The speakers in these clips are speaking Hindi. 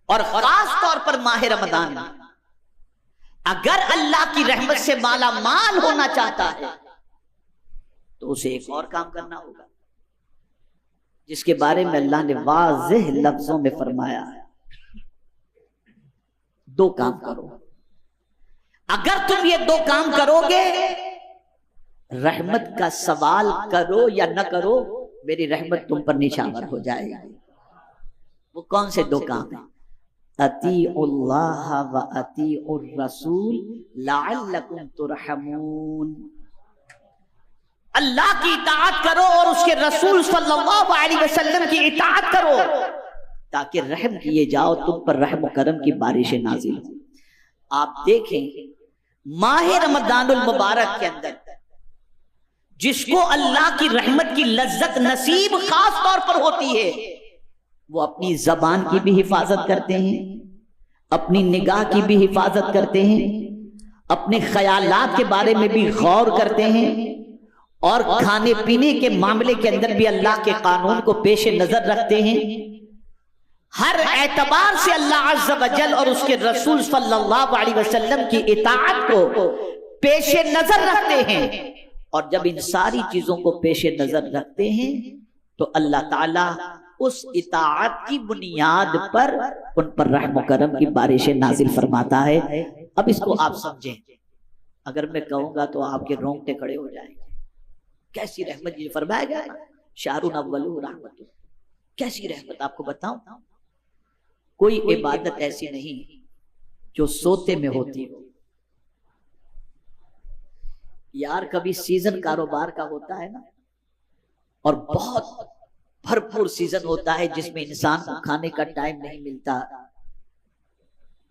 और खास तौर पर माह रमजान में अगर अल्लाह की रहमत से माला माल होना चाहता है तो उसे एक और काम करना होगा, जिसके बारे में अल्लाह ने वाज़ेह लफ्जों में फरमाया है, दो काम करो। अगर तुम ये दो काम करोगे, रहमत का सवाल करो या न करो, मेरी रहमत तुम पर निछावर हो जाएगी। वो कौन से दो काम है? अतीउल्लाह व अतीउर रसूल लअल्लकुम तुरहमून। अल्लाह की इताअत करो और उसके रसूल सल्लल्लाहु अलैहि वसल्लम की इताअत करो ताकि रहम किए जाओ, तुम पर रहम करम की बारिशें नाजिल हो। आप देखें माह रमजानुल मुबारक के अंदर जिसको अल्लाह की रहमत की लज्जत नसीब खास तौर पर होती है, वो अपनी जबान की भी हिफाजत करते हैं, अपनी निगाह की भी हिफाजत करते हैं, अपने ख्यालात के बारे में भी गौर करते हैं, और खाने पीने के मामले के अंदर भी अल्लाह के कानून को पेश नजर रखते हैं। हर एतबार से अल्लाह अज़्ज़ व जल और उसके रसूल सल्लल्लाहु अलैहि वसल्लम की इताअत को पेश नजर रखते हैं। और जब इन सारी चीजों को पेश नजर रखते हैं तो अल्लाह ताला उस इताअत की बुनियाद पर उन पर रहम करम की बारिशें नाजिल फरमाता है। अब इसको आप समझें, अगर मैं कहूंगा तो आपके रोंगटे खड़े हो जाएंगे। कैसी रहमत ये फरमाया गया है, शाहरुन अव्वलु रहमतु, कैसी रहमत आपको बताऊं। कोई इबादत ऐसी नहीं जो सोते में होती हो यार। कभी सीजन कारोबार का होता है ना, और बहुत भरपूर सीजन होता है जिसमें इंसान को खाने का टाइम नहीं मिलता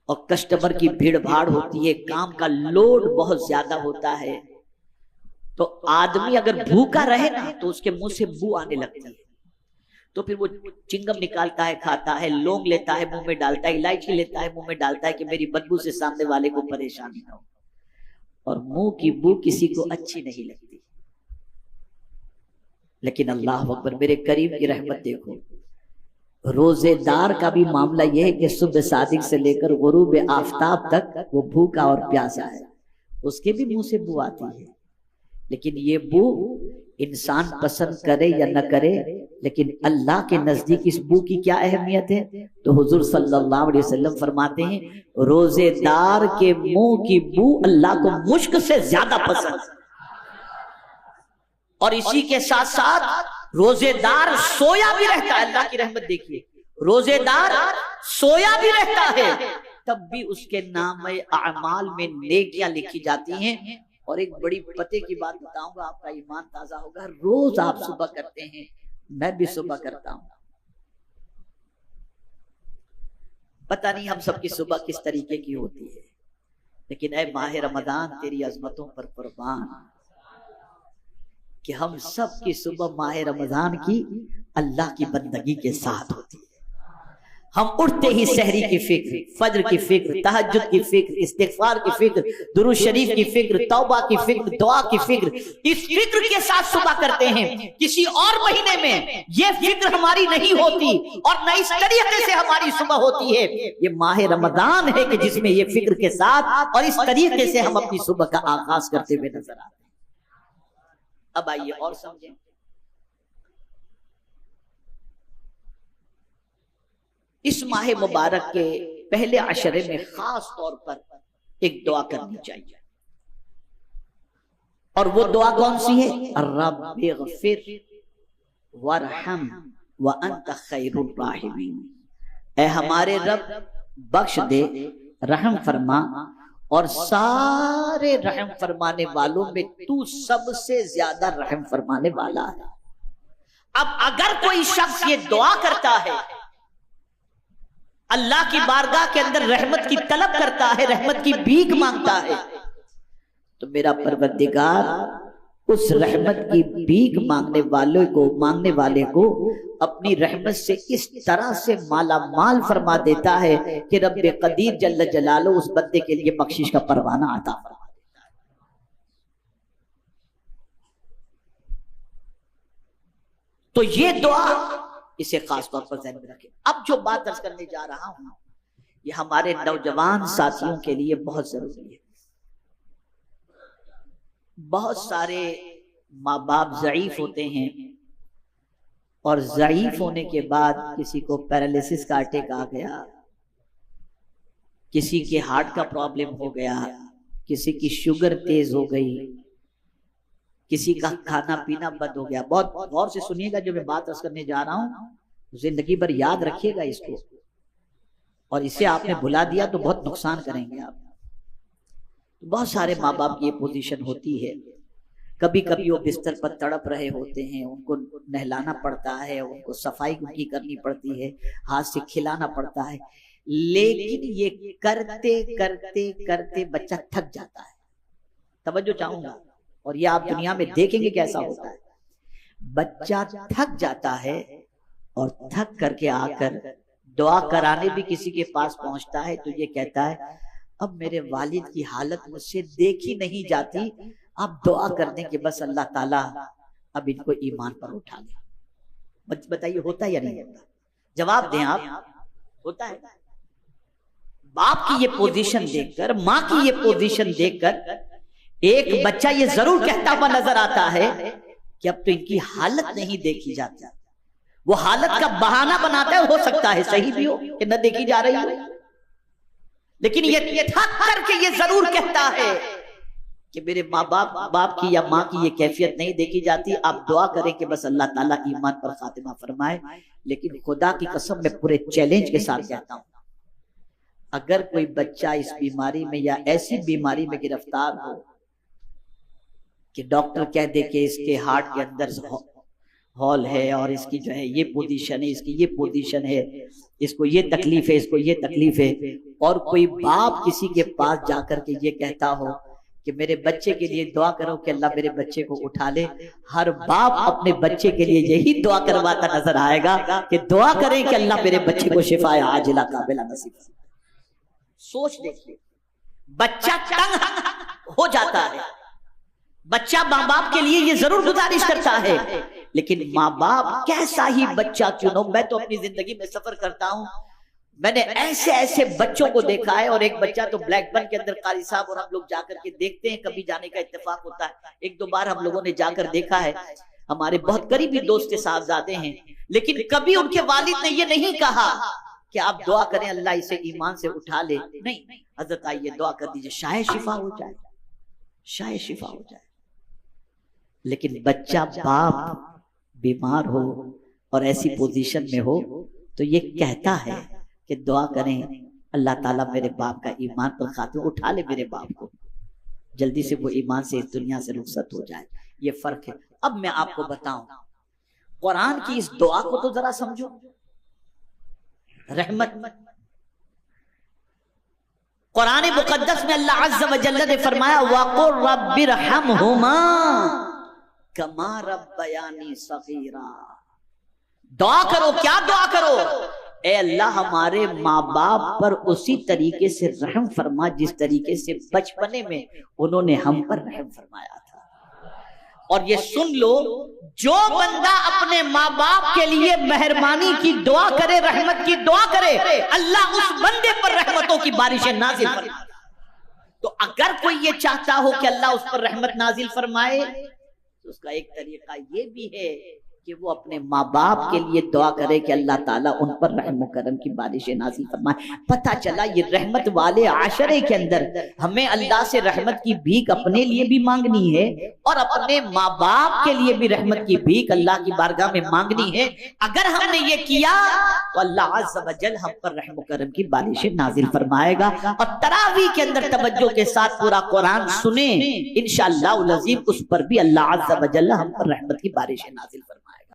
और कस्टमर की भीड़ भाड़ होती है, काम का लोड बहुत ज्यादा होता है। तो आदमी अगर भूखा रहे ना तो उसके मुंह से बू आने लगती है, तो फिर वो चिंगम निकालता है, खाता है, लौंग लेता है मुंह में डालता है, इलायची लेता है मुंह में डालता है कि मेरी बदबू से सामने वाले को परेशानी ना हो। और मुंह की बू किसी को अच्छी नहीं लगती, लेकिन अल्लाह अकबर, मेरे करीब की रहमत देखो। रोजेदार का भी मामला यह है कि सुबह सादिक से लेकर गुरूब आफताब तक वो भूखा और प्यासा है, उसके भी मुंह से बू आती है। लेकिन ये बू इंसान पसंद करे या न करे, लेकिन अल्लाह के नजदीक इस बू की क्या अहमियत है? तो हुजूर सल्लल्लाहु अलैहि वसल्लम फरमाते हैं, रोजेदार के मुंह की बू अल्लाह को मुश्क से ज्यादा पसंद। और इसी के साथ साथ रोजेदार सोया भी रहता है। अल्लाह की रहमत देखिए, रोजेदार सोया भी रहता है, तब भी उसके नाम अमाल में नेकियां लिखी जाती हैं। और एक बड़ी पते की बात बताऊंगा, आपका ईमान ताजा होगा। रोज आप सुबह करते हैं, मैं भी सुबह करता हूं। पता नहीं हम सबकी सुबह किस तरीके की होती है, लेकिन ऐ माह रमजान तेरी अजमतों पर कुर्बान कि हम सब की सुबह माह रमजान की अल्लाह की बंदगी के साथ होती है। हम उठते ही सहरी की फिक्र, फज्र की फिक्र, तहज्जुद की फिक्र, इस्तिगफार की फिक्र, दुरूद शरीफ की फिक्र, तौबा की फिक्र, दुआ की फिक्र, इस फिक्र के साथ सुबह करते हैं। किसी और महीने में ये फिक्र हमारी नहीं होती और न इस तरीके से हमारी सुबह होती है। ये माह रमजान है कि जिसमें ये फिक्र के साथ और इस तरीके से हम अपनी सुबह का आगाज करते हुए नजर आते हैं। अब आइए और समझें। इस माह मुबारक के पहले अशरे में खास तौर पर एक दुआ करनी चाहिए, और वो दुआ कौन सी है? रब्बिग़फिर वरहम व अंत खैरुर राहिमीन। ऐ हमारे रब बख्श दे, रहम फरमा, और सारे रहम फरमाने वालों में तू सबसे ज्यादा रहम फरमाने वाला है। अब अगर कोई शख्स ये दुआ करता है, अल्लाह की बारगाह के अंदर रहमत की तलब करता है, रहमत की भीख मांगता है, तो मेरा परवरदिगार उस रहमत की भीख मांगने वाले को अपनी रहमत से इस तरह से माला माल फरमा देता है कि रब्बे कदीर जल्ल जलालो उस बंदे के लिए बख्शिश का परवाना अता फरमा देता है। तो ये दुआ इसे खास तौर पर ध्यान में रखें। अब जो बात अर्ज करने जा रहा हूं, ये हमारे नौजवान साथियों के लिए बहुत जरूरी है। बहुत सारे माँ बाप ज़ईफ होते हैं और ज़ईफ होने के बाद किसी को पैरालिसिस का अटैक आ गया, किसी के हार्ट का प्रॉब्लम हो गया, किसी की शुगर तेज हो गई, किसी का खाना पीना बंद हो गया। बहुत गौर से सुनिएगा जो मैं बात अर्ज करने जा रहा हूं, जिंदगी भर याद रखिएगा इसको, और इसे आपने भुला दिया तो बहुत नुकसान करेंगे आप। बहुत सारे माँ बाप की ये पोजीशन होती है। कभी कभी वो बिस्तर पर तड़प रहे होते हैं, उनको नहलाना पड़ता है, उनको सफाई उनकी करनी पड़ती है, हाथ से खिलाना पड़ता है, लेकिन ये करते करते करते बच्चा थक जाता है। तवज्जो चाहूंगा, और ये आप दुनिया में देखेंगे कैसा होता है। बच्चा थक जाता है और थक करके आकर दुआ कराने भी किसी के पास पहुंचता है तो ये कहता है अब मेरे वालिद की हालत मुझसे देखी नहीं जाती, आप दुआ कर दें कि बस अल्लाह ताला अब इनको ईमान पर उठा ले। बताइए होता है या नहीं होता? जवाब दें आप, होता है? बाप की ये पोजीशन देखकर, माँ की ये पोजीशन देखकर एक बच्चा ये जरूर कहता हुआ नजर आता है कि अब तो इनकी हालत नहीं देखी जाती। वो हालत का बहाना बनाता है, हो सकता है सही भी हो कि न देखी जा रही हो, लेकिन ये थक करके ये जरूर कहता है कि मेरे माँ बाप की या माँ की ये कैफियत नहीं देखी जाती, आप दुआ करें कि बस अल्लाह ताला ईमान पर खातिमा फरमाए। लेकिन खुदा की कसम मैं पूरे चैलेंज के साथ कहता हूं, अगर कोई बच्चा इस बीमारी में या ऐसी बीमारी में गिरफ्तार हो कि डॉक्टर कह दे कि इसके हार्ट के अंदर हॉल है और इसकी जो है ये पोजीशन है, इसकी ये पोजीशन है, इसको ये तकलीफ है, इसको ये तकलीफ है, और कोई बाप किसी के पास जाकर के ये कहता हो कि मेरे बच्चे के लिए दुआ करो कि अल्लाह मेरे बच्चे को उठा ले, हर बाप अपने बच्चे के लिए यही दुआ करवाता नजर आएगा कि दुआ करें कि अल्लाह मेरे बच्चे को शिफाए आजिला काबिला नसीब। सोच देखिए, बच्चा तंग हो जाता है, बच्चा माँ बाप के लिए ये जरूर गुजारिश करता है, लेकिन माँ बाप कैसा ही बच्चा क्यों न हो, मैं तो अपनी जिंदगी में सफर करता हूं, मैंने ऐसे ऐसे बच्चों को देखा है। और एक बच्चा तो ब्लैकबर्न के अंदर कारी साहब और हम लोग जाकर के देखते हैं, कभी जाने का इत्तेफाक होता है, एक दो बार हम लोगों ने जाकर देखा है, हमारे बहुत करीबी दोस्त साहबजादे हैं, लेकिन कभी उनके वालिद ने ये नहीं कहा कि आप दुआ करें अल्लाह इसे ईमान से उठा ले। नहीं, हजरत आइए दुआ कर दीजिए, शायद शिफा हो जाए, शायद शिफा हो जाए। लेकिन बच्चा बाप बीमार हो और ऐसी पोजीशन में हो तो ये कहता है कि दुआ करें अल्लाह ताला मेरे बाप का ईमान पर खातिमा उठा ले, मेरे बाप को जल्दी से वो ईमान से इस दुनिया से रुखसत हो जाए। ये फर्क है। अब मैं आपको बताऊं, कुरान की इस दुआ को तो जरा समझो। रहमत, कुरान मुकद्दस में अल्लाह अज़्ज़ व जल्ल ने फरमाया वक़ुर रब्बिरहमहुमा कमा रब्बयानी सगीरा। दुआ करो, क्या दुआ करो? ए अल्लाह हमारे माँ बाप पर उसी तरीके से रहम फरमा जिस तरीके से बचपने में उन्होंने हम पर रहम फरमाया था। और ये सुन लो, जो बंदा अपने माँ बाप के लिए मेहरबानी की दुआ करे, रहमत की दुआ करे, अल्लाह उस बंदे पर रहमतों की बारिशें नाजिल फरमाता। तो अगर कोई ये चाहता हो कि अल्लाह उस पर रहमत नाजिल फरमाए तो उसका एक तरीका ये भी है कि वो अपने माँ बाप के लिए दुआ करे कि अल्लाह ताला उन पर रहम व करम की बारिशें नाज़िल फरमाए। पता चला ये रहमत वाले आशरे के अंदर हमें अल्लाह से रहमत की भीख अपने लिए भी मांगनी है और अपने माँ बाप के लिए भी रहमत की भीख अल्लाह की बारगाह में मांगनी है। अगर हमने ये किया तो अल्लाह अज़्ज़ व जल हम पर रहम व करम की बारिशें नाज़िल फरमाएगा। और तरावी के अंदर तवज्जो के साथ पूरा कुरान सुने, इंशाअल्लाह उस पर भी अल्लाह अज़्ज़ व जल हम पर रहमत की बारिशें नाज़िल फरमाएगा।